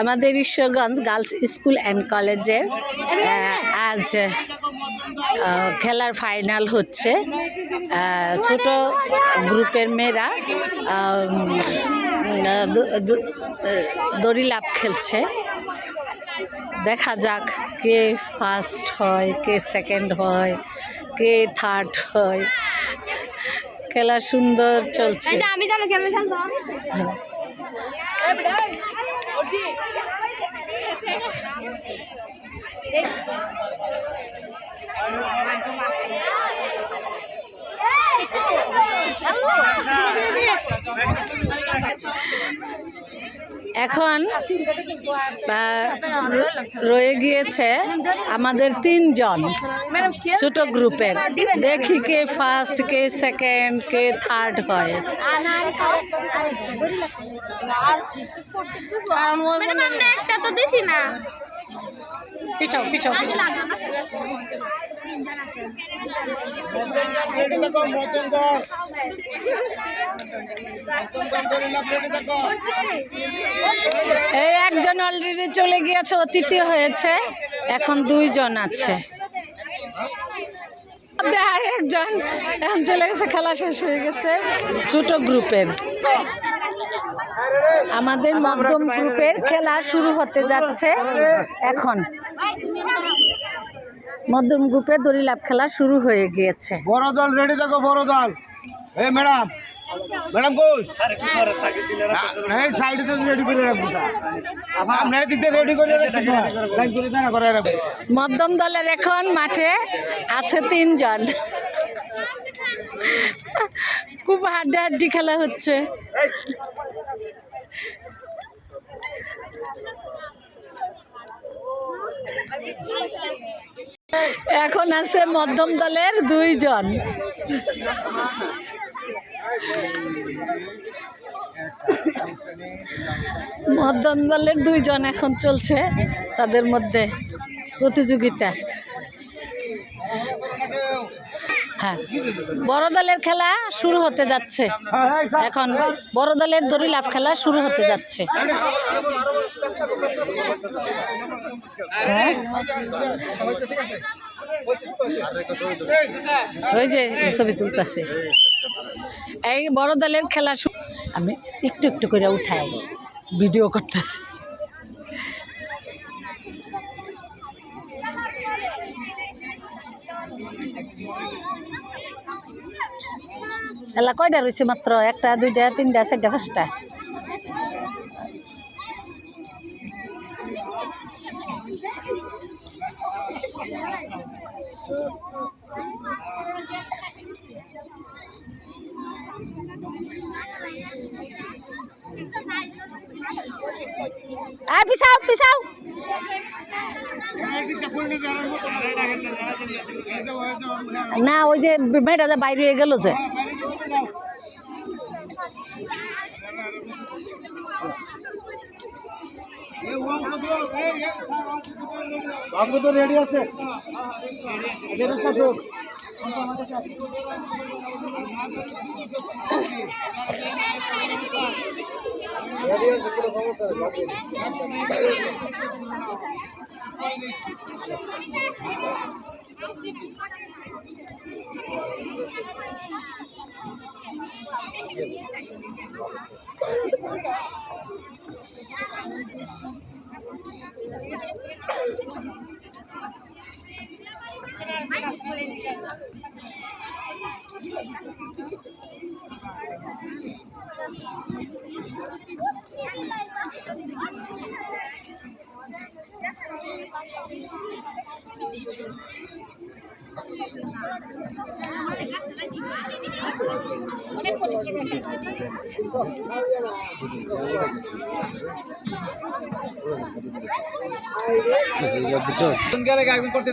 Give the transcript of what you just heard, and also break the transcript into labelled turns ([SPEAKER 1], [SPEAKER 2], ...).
[SPEAKER 1] আমাদের Ishwarganj girls school and কলেজের আজ খেলার ফাইনাল হচ্ছে। ছোট গ্রুপের মেয়েরা দড়ি লাফ খেলছে। দেখা যাক কে ফার্স্ট হয়, কে সেকেন্ড হয়, কে থার্ড হয়। খেলা সুন্দর চলছে। এখন রয়ে গিয়েছে আমাদের 3 জন ছোট গ্রুপের। দেখি কে ফার্স্ট, কে সেকেন্ড, কে থার্ড হয়। পিছাও পিছাও পিছাও। এই একজন অলরেডি চলে গিয়েছে, অতিথি হয়েছে। এখন 2 জন আছে। আর একজন এখন চলে গেছে, খেলা শেষ হয়ে গেছে। ছোট গ্রুপের আমাদের মধ্যম গ্রুপের খেলা শুরু হতে যাচ্ছে। এখন মধ্যম গ্রুপে দড়ি লাফ খেলা শুরু হয়ে গিয়েছে।
[SPEAKER 2] বড় দল রেডি থাকো, বড় দল। এই ম্যাডাম, ম্যাডাম কই? এই সাইডে তো রেডি করে রাখবো স্যার। আপনি দিতে রেডি করে রাখবো, লাইন করে দাঁড়া করে রাখবো।
[SPEAKER 1] মধ্যম দলের এখন মাঠে আছে 3 জন। খুব হাড্ডাহাড্ডি খেলা হচ্ছে। এখন আছে মধ্যম দলের 2 জন। মধ্যম দলের 2 জন এখন চলছে, তাদের মধ্যে প্রতিযোগিতা। হ্যাঁ, বড় দলের খেলা শুরু হতে যাচ্ছে। এখন বড় দলের দড়ি লাফ খেলা শুরু হতে যাচ্ছে। ওই যে ছবি তুলতেছে। এই বড় দলের খেলা আমি একটু একটু করে উঠাই, ভিডিও করতেছি। এলা কয়টা রয়েছে? মাত্র 1টা 2টা 3টা 4টা 5টা। পিছাও পিছাও। না, ওই যে মেয়েটা বাইরে হয়ে গেল যে।
[SPEAKER 2] তো রেডি আছে। কোনো সমস্যা অনেক পরিশ্রম করতে